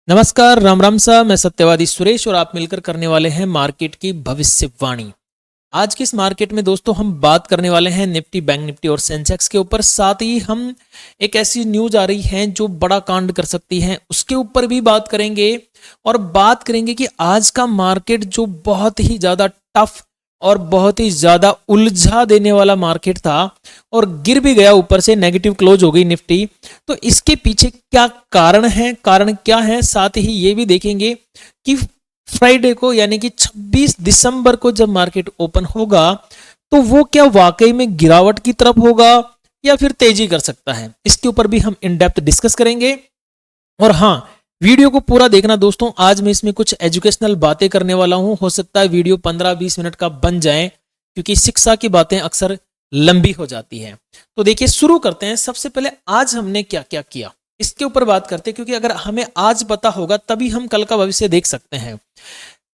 नमस्कार, राम राम सा। मैं सत्यवादी सुरेश और आप मिलकर करने वाले हैं मार्केट की भविष्यवाणी। आज की इस मार्केट में दोस्तों हम बात करने वाले हैं निफ्टी, बैंक निफ्टी और सेंसेक्स के ऊपर। साथ ही हम एक ऐसी न्यूज आ रही है जो बड़ा कांड कर सकती है, उसके ऊपर भी बात करेंगे। और बात करेंगे कि आज का मार्केट जो बहुत ही ज्यादा टफ और बहुत ही ज्यादा उलझा देने वाला मार्केट था और गिर भी गया, ऊपर से नेगेटिव क्लोज हो गई निफ्टी। तो इसके पीछे क्या कारण है, कारण क्या है, साथ ही ये भी देखेंगे कि फ्राइडे को यानी कि 26 दिसंबर को जब मार्केट ओपन होगा तो वो क्या वाकई में गिरावट की तरफ होगा या फिर तेजी कर सकता है, इसके ऊपर भी हम इन डेप्थ डिस्कस करेंगे। और हाँ, वीडियो को पूरा देखना दोस्तों। आज मैं इसमें कुछ एजुकेशनल बातें करने वाला हूं, हो सकता है वीडियो 15-20 मिनट का बन जाए क्योंकि शिक्षा की बातें अक्सर लंबी हो जाती है। तो देखिए, शुरू करते हैं। सबसे पहले आज हमने क्या क्या किया इसके ऊपर बात करते हैं, क्योंकि अगर हमें आज पता होगा तभी हम कल का भविष्य देख सकते हैं।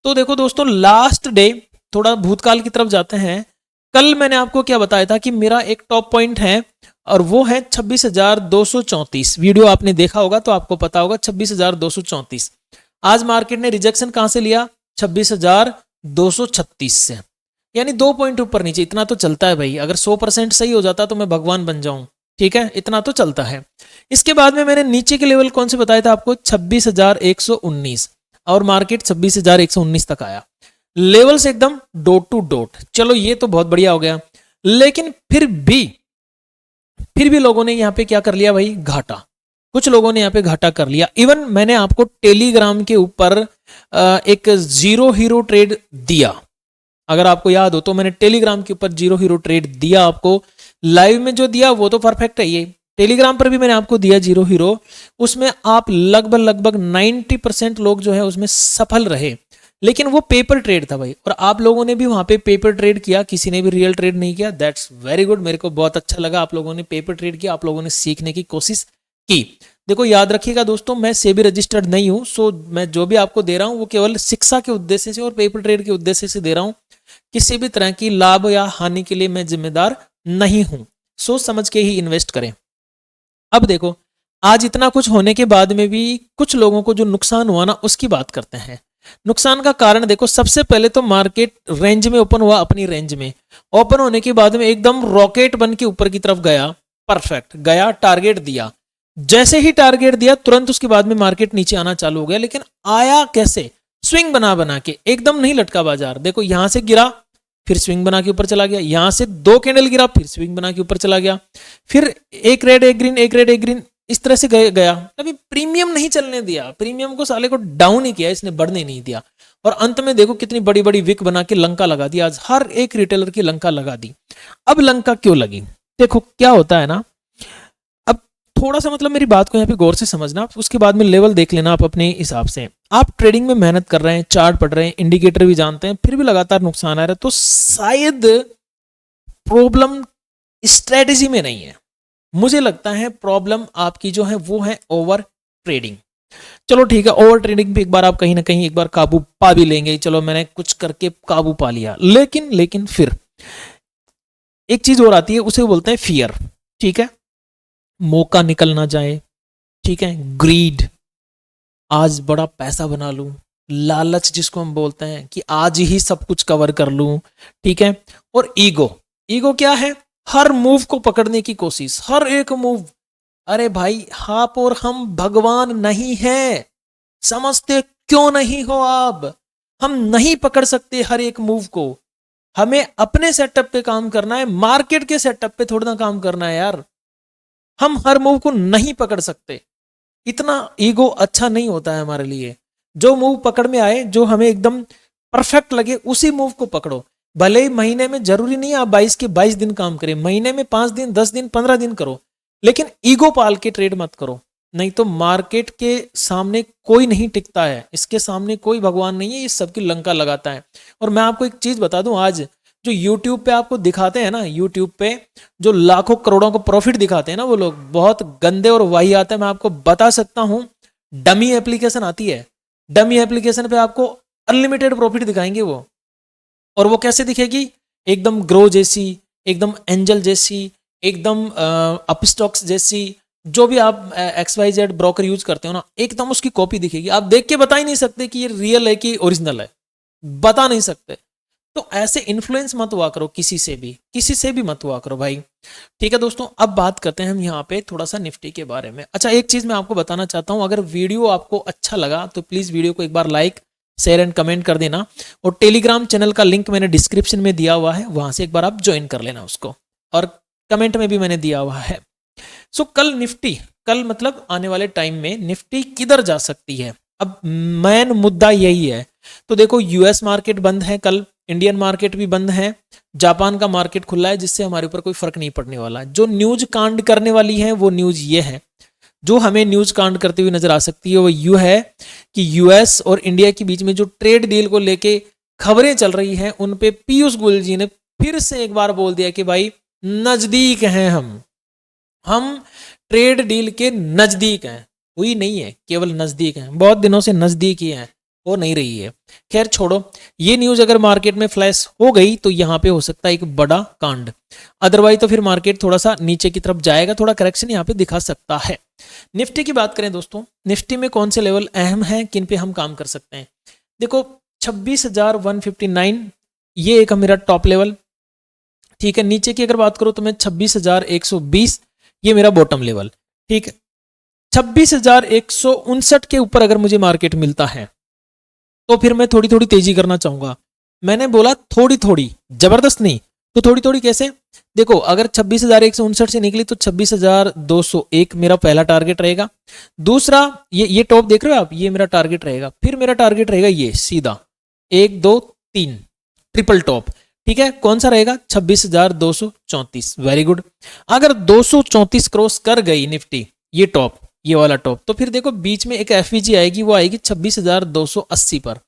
तो देखो दोस्तों, लास्ट डे, थोड़ा भूतकाल की तरफ जाते हैं। कल मैंने आपको क्या बताया था कि मेरा एक टॉप पॉइंट है और वो है 26,234। वीडियो आपने देखा होगा तो आपको पता होगा 26,234। आज मार्केट ने रिजेक्शन कहां से लिया? 26,236 से, यानी 2 पॉइंट ऊपर नीचे। इतना तो चलता है भाई, अगर 100% सही हो जाता तो मैं भगवान बन जाऊं। ठीक है, इतना तो चलता है। इसके बाद में मैंने नीचे के लेवल कौन से बताया था आपको? 26,119 और मार्केट 26,119 तक आया। लेवल्स एकदम डॉट टू डॉट। चलो ये तो बहुत बढ़िया हो गया, लेकिन फिर भी लोगों ने यहां पे क्या कर लिया भाई? घाटा। कुछ लोगों ने यहां पे घाटा कर लिया। इवन मैंने आपको टेलीग्राम के ऊपर एक जीरो हीरो ट्रेड दिया, अगर आपको याद हो तो मैंने टेलीग्राम के ऊपर जीरो हीरो ट्रेड दिया आपको। लाइव में जो दिया वो तो परफेक्ट है, ये टेलीग्राम पर भी मैंने आपको दिया जीरो हीरो। उसमें आप लगभग 90% लोग जो है उसमें सफल रहे, लेकिन वो पेपर ट्रेड था भाई। और आप लोगों ने भी वहां पे पेपर ट्रेड किया, किसी ने भी रियल ट्रेड नहीं किया। दैट्स वेरी गुड, मेरे को बहुत अच्छा लगा। आप लोगों ने पेपर ट्रेड किया, आप लोगों ने सीखने की कोशिश की। देखो याद रखिएगा दोस्तों, मैं सेबी रजिस्टर्ड नहीं हूं, सो मैं जो भी आपको दे रहा हूं वो केवल शिक्षा के उद्देश्य से और पेपर ट्रेड के उद्देश्य से दे रहा हूं। किसी भी तरह की लाभ या हानि के लिए मैं जिम्मेदार नहीं हूं। सोच समझ के ही इन्वेस्ट करें। अब देखो, आज इतना कुछ होने के बाद में भी कुछ लोगों को जो नुकसान हुआ ना, उसकी बात करते हैं। नुकसान का कारण देखो, सबसे पहले तो मार्केट रेंज में ओपन हुआ, अपनी रेंज में ओपन होने के बाद में एकदम रॉकेट बन के ऊपर की तरफ गया। परफेक्ट गया, टारगेट दिया। जैसे ही टारगेट दिया तुरंत उसके बाद में मार्केट नीचे आना चालू हो गया। लेकिन आया कैसे? स्विंग बना बना के, एकदम नहीं लटका बाजार। देखो यहां से गिरा, फिर स्विंग बना के ऊपर चला गया। यहां से 2 कैंडल गिरा, फिर स्विंग बना के ऊपर चला गया। फिर एक रेड एक ग्रीन, एक रेड एक ग्रीन, इस तरह से गया। अभी प्रीमियम नहीं चलने दिया, प्रीमियम को साले को डाउन ही किया, इसने बढ़ने नहीं दिया। और अंत में देखो कितनी बड़ी बड़ी विक बना के लंका लगा दी। आज हर एक रिटेलर की लंका लगा दी। अब लंका क्यों लगी? देखो क्या होता है ना, अब थोड़ा सा मतलब मेरी बात को यहाँ पे गौर से समझना, उसके बाद में लेवल देख लेना आप अपने हिसाब से। आप ट्रेडिंग में मेहनत कर रहे हैं, चार्ट पढ़ रहे हैं, इंडिकेटर भी जानते हैं, फिर भी लगातार नुकसान आ रहा है, तो शायद प्रॉब्लम स्ट्रेटेजी में नहीं है। मुझे लगता है प्रॉब्लम आपकी जो है वो है ओवर ट्रेडिंग। चलो ठीक है, ओवर ट्रेडिंग पे एक बार आप कहीं ना कहीं एक बार काबू पा भी लेंगे। चलो मैंने कुछ करके काबू पा लिया, लेकिन फिर एक चीज और आती है, उसे बोलते हैं फियर। ठीक है, मौका निकल ना जाए। ठीक है, ग्रीड, आज बड़ा पैसा बना लूं। लालच जिसको हम बोलते हैं कि आज ही सब कुछ कवर कर लूं। ठीक है, और ईगो। ईगो क्या है? हर मूव को पकड़ने की कोशिश, हर एक मूव। अरे भाई, आप और हम भगवान नहीं हैं, समझते क्यों नहीं हो आप? हम नहीं पकड़ सकते हर एक मूव को। हमें अपने सेटअप पे काम करना है, मार्केट के सेटअप पे थोड़ा ना काम करना है यार। हम हर मूव को नहीं पकड़ सकते। इतना ईगो अच्छा नहीं होता है हमारे लिए। जो मूव पकड़ में आए, जो हमें एकदम परफेक्ट लगे, उसी मूव को पकड़ो। भले ही महीने में जरूरी नहीं आप 22 के 22 दिन काम करें, महीने में 5 दिन, 10 दिन, 15 दिन करो, लेकिन ईगो पाल के ट्रेड मत करो। नहीं तो मार्केट के सामने कोई नहीं टिकता है, इसके सामने कोई भगवान नहीं है, ये सबकी लंका लगाता है। और मैं आपको एक चीज बता दूं, आज जो यूट्यूब पे आपको दिखाते हैं ना, यूट्यूब पे जो लाखों करोड़ों को प्रॉफिट दिखाते हैं ना, वो लोग बहुत गंदे और वही आते हैं। मैं आपको बता सकता हूं, डमी एप्लीकेशन आती है, डमी एप्लीकेशन पे आपको अनलिमिटेड प्रॉफिट दिखाएंगे वो। और वो कैसे दिखेगी? एकदम ग्रो जैसी, एकदम एंजल जैसी, एकदम अपस्टॉक्स जैसी, जो भी आप XYZ ब्रोकर यूज करते हो ना, एकदम उसकी कॉपी दिखेगी, आप देख के बता ही नहीं सकते कि ये रियल है कि ओरिजिनल है, बता नहीं सकते। तो ऐसे इन्फ्लुएंस मत हुआ करो किसी से भी मत हुआ करो भाई। ठीक है दोस्तों, अब बात करते हैं हम यहाँ पे थोड़ा सा निफ्टी के बारे में। अच्छा, एक चीज मैं आपको बताना चाहता हूँ, अगर वीडियो आपको अच्छा लगा तो प्लीज वीडियो को एक बार लाइक शेयर एंड कमेंट कर देना, और टेलीग्राम चैनल का लिंक मैंने डिस्क्रिप्शन में दिया हुआ है, वहां से एक बार आप ज्वाइन कर लेना उसको, और कमेंट में भी मैंने दिया हुआ है। सो कल निफ्टी, कल मतलब आने वाले टाइम में निफ्टी किधर जा सकती है, अब मेन मुद्दा यही है। तो देखो, यूएस मार्केट बंद है कल, इंडियन मार्केट भी बंद है, जापान का मार्केट खुला है, जिससे हमारे ऊपर कोई फर्क नहीं पड़ने वाला। जो न्यूज कांड करने वाली है वो न्यूज ये है, जो हमें न्यूज कांड करती हुई नजर आ सकती है वो यू है कि यूएस और इंडिया के बीच में जो ट्रेड डील को लेके खबरें चल रही हैं, उन पे पीयूष गोयल जी ने फिर से एक बार बोल दिया कि भाई नजदीक हैं हम ट्रेड डील के नजदीक हैं, हुई नहीं है, केवल नजदीक हैं, बहुत दिनों से नजदीक ही हैं, हो नहीं रही है। खैर छोड़ो, ये न्यूज अगर मार्केट में फ्लैश हो गई तो यहां पे हो सकता है एक बड़ा कांड, अदरवाइज तो फिर मार्केट थोड़ा सा नीचे की तरफ जाएगा, थोड़ा करेक्शन यहां पे दिखा सकता है। निफ्टी की बात करें दोस्तों, निफ्टी में कौन से लेवल अहम हैं, किन पे हम काम कर सकते हैं। देखो 26,159 ये एक मेरा टॉप लेवल, ठीक है। नीचे की अगर बात करूं तो मैं 26,120 ये मेरा बॉटम लेवल, ठीक है। 26,159 के ऊपर अगर मुझे मार्केट मिलता है तो फिर मैं थोड़ी थोड़ी तेजी करना चाहूंगा। मैंने बोला थोड़ी थोड़ी, जबरदस्त नहीं, तो थोड़ी थोड़ी कैसे, देखो अगर 26,159 से निकली तो 26,201 मेरा पहला टारगेट रहेगा। दूसरा ये टॉप देख रहे हो आप, ये मेरा टारगेट रहेगा। फिर मेरा टारगेट रहेगा ये सीधा 1 2 3 ट्रिपल टॉप, ठीक है। कौन सा रहेगा, 26,234। Very good. अगर 234 क्रॉस कर गई निफ्टी, ये टॉप, ये वाला टॉप, तो फिर देखो बीच में एक एफवीजी आएगी, वो आएगी 26,280 पर,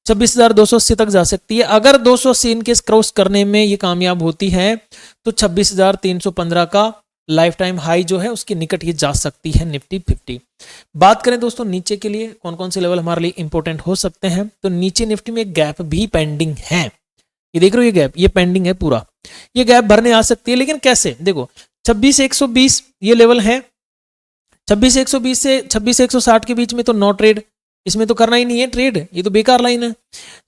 26,280 तक जा सकती है। अगर 280 इनके क्रॉस करने में ये कामयाब होती है तो 26,315 का लाइफ टाइम हाई जो है उसके निकट ये जा सकती है निफ्टी 50। बात करें दोस्तों नीचे के लिए कौन कौन से लेवल हमारे लिए इंपॉर्टेंट हो सकते हैं, तो नीचे निफ्टी में एक गैप भी पेंडिंग है, ये देख रहे हो, ये गैप ये पेंडिंग है पूरा, ये गैप भरने आ सकती है, लेकिन कैसे, देखो 26,120 ये लेवल है, 26,120 से 26,160 के बीच में तो नो ट्रेड, इसमें तो करना ही नहीं है ट्रेड, ये तो बेकार लाइन है।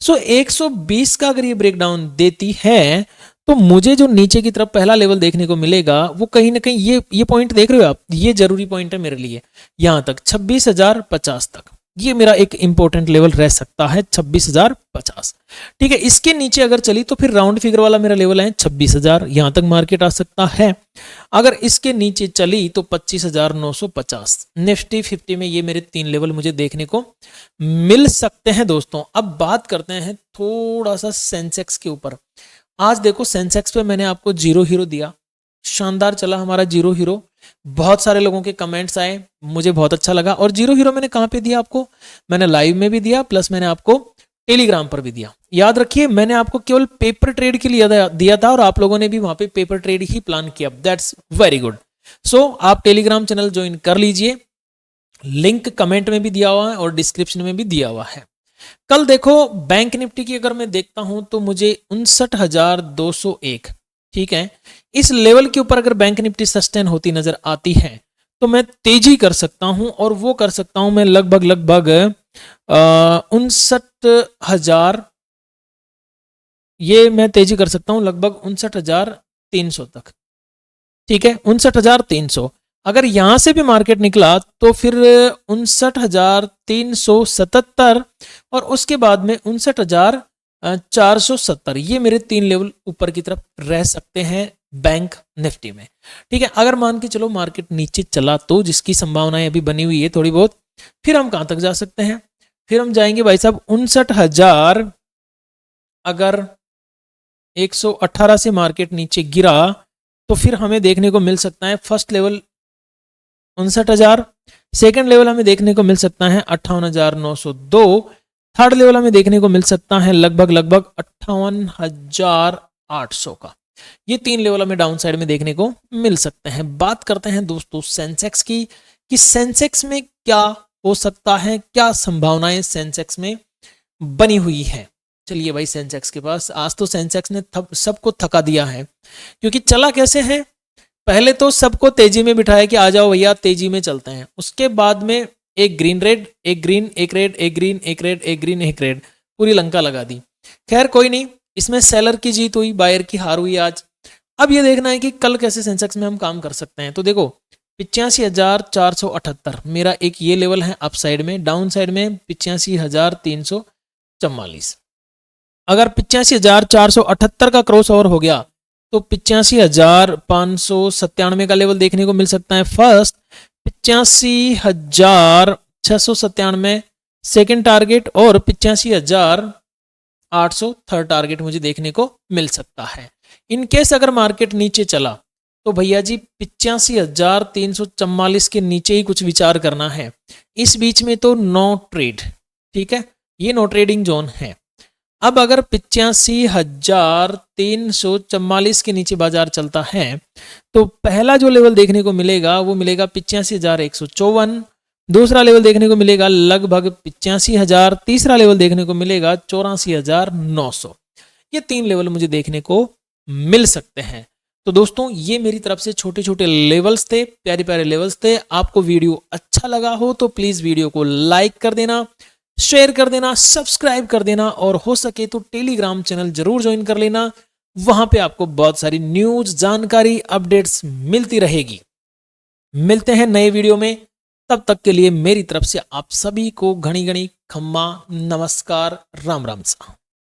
सो 120 का अगर ये ब्रेकडाउन देती है तो मुझे जो नीचे की तरफ पहला लेवल देखने को मिलेगा वो कहीं ना कहीं ये पॉइंट देख रहे हो आप, ये जरूरी पॉइंट है मेरे लिए, यहां तक 26,050 तक, ये मेरा एक इंपॉर्टेंट लेवल रह सकता है 26,050, ठीक है। इसके नीचे अगर चली तो फिर राउंड फिगर वाला मेरा लेवल है 26,000, यहां तक मार्केट आ सकता है। अगर इसके नीचे चली तो 25,950, निफ्टी 50 में ये मेरे 3 लेवल मुझे देखने को मिल सकते हैं दोस्तों। अब बात करते हैं थोड़ा सा सेंसेक्स के ऊपर। आज देखो सेंसेक्स पे मैंने आपको जीरो हीरो दिया, शानदार चला हमारा जीरो हीरो, बहुत सारे लोगों के कमेंट्स आए, मुझे बहुत अच्छा लगा। और जीरो हीरो मैंने कहाँ पे दिया आपको, मैंने लाइव में भी दिया, प्लस मैंने आपको टेलीग्राम पर भी दिया। याद रखिए मैंने आपको केवल पेपर ट्रेड के लिए दिया था और आप लोगों ने भी वहां पे पेपर ट्रेड ही प्लान किया, दैट्स वेरी गुड। सो आप टेलीग्राम चैनल ज्वाइन कर लीजिए, लिंक कमेंट में भी दिया हुआ है और डिस्क्रिप्शन में भी दिया हुआ है। कल देखो बैंक निफ्टी की अगर मैं देखता हूं तो मुझे 59,201, ठीक है, इस लेवल के ऊपर अगर बैंक निफ्टी सस्टेन होती नजर आती है तो मैं तेजी कर सकता हूं, और वो कर सकता हूं मैं लगभग 59,000, ये मैं तेजी कर सकता हूं लगभग 59,300 तक, ठीक है, 59,300। अगर यहां से भी मार्केट निकला तो फिर 59,377 और उसके बाद में 59,470, ये मेरे 3 लेवल ऊपर की तरफ रह सकते हैं बैंक निफ्टी में, ठीक है। अगर मान के चलो मार्केट नीचे चला तो, जिसकी संभावनाएं अभी बनी हुई है थोड़ी बहुत, फिर हम कहां तक जा सकते हैं, फिर हम जाएंगे भाई साहब 59,000, अगर 118 से मार्केट नीचे गिरा तो फिर हमें देखने को मिल सकता है फर्स्ट लेवल 59,000, सेकंड लेवल हमें देखने को मिल सकता है 58,902, थर्ड लेवल हमें देखने को मिल सकता है लगभग 58,800 का। ये 3 लेवल हमें डाउन साइड में देखने को मिल सकते हैं। बात करते हैं दोस्तों सेंसेक्स की, कि सेंसेक्स में क्या हो सकता है, क्या संभावनाएं सेंसेक्स में बनी हुई है। चलिए भाई सेंसेक्स के पास, आज तो सेंसेक्स ने सबको थका दिया है, क्योंकि चला कैसे है, पहले तो सबको तेजी में बिठाया कि आ जाओ भैया तेजी में चलते हैं, उसके बाद में एक ग्रीन रेड, एक ग्रीन, एक रेड, एक ग्रीन, एक रेड, एक ग्रीन, एक रेड, पूरी लंका लगा दी। खैर कोई नहीं, इसमें सेलर की जीत हुई, बायर की हार हुई आज। अब ये देखना है कि कल कैसे सेंसेक्स में हम काम कर सकते हैं। तो देखो 85,478 मेरा एक ये लेवल है अप साइड में, डाउन साइड में 85,344। अगर 85,478 का क्रॉस ओवर हो गया तो 85,597 का लेवल देखने को मिल सकता है फर्स्ट, 85,697 सेकेंड टारगेट, और 85,800 थर्ड टारगेट मुझे देखने को मिल सकता है। इन केस अगर मार्केट नीचे चला तो भैया जी 85,344 के नीचे ही कुछ विचार करना है। इस बीच में तो नो ट्रेड, ठीक है, ये नो ट्रेडिंग जोन है। अब अगर 85,344 के नीचे बाजार चलता है तो पहला जो लेवल देखने को मिलेगा वो मिलेगा 85,154, दूसरा लेवल देखने को मिलेगा लगभग 85,000, तीसरा लेवल देखने को मिलेगा 84,900। ये 3 लेवल मुझे देखने को मिल सकते हैं। तो दोस्तों ये मेरी तरफ से छोटे छोटे लेवल्स थे, प्यारे प्यारे लेवल्स थे। आपको वीडियो अच्छा लगा हो तो प्लीज वीडियो को लाइक कर देना, शेयर कर देना, सब्सक्राइब कर देना, और हो सके तो टेलीग्राम चैनल जरूर ज्वाइन कर लेना। वहां पे आपको बहुत सारी न्यूज, जानकारी, अपडेट्स मिलती रहेगी। मिलते हैं नए वीडियो में, तब तक के लिए मेरी तरफ से आप सभी को घनी घनी खम्मा नमस्कार, राम राम सा।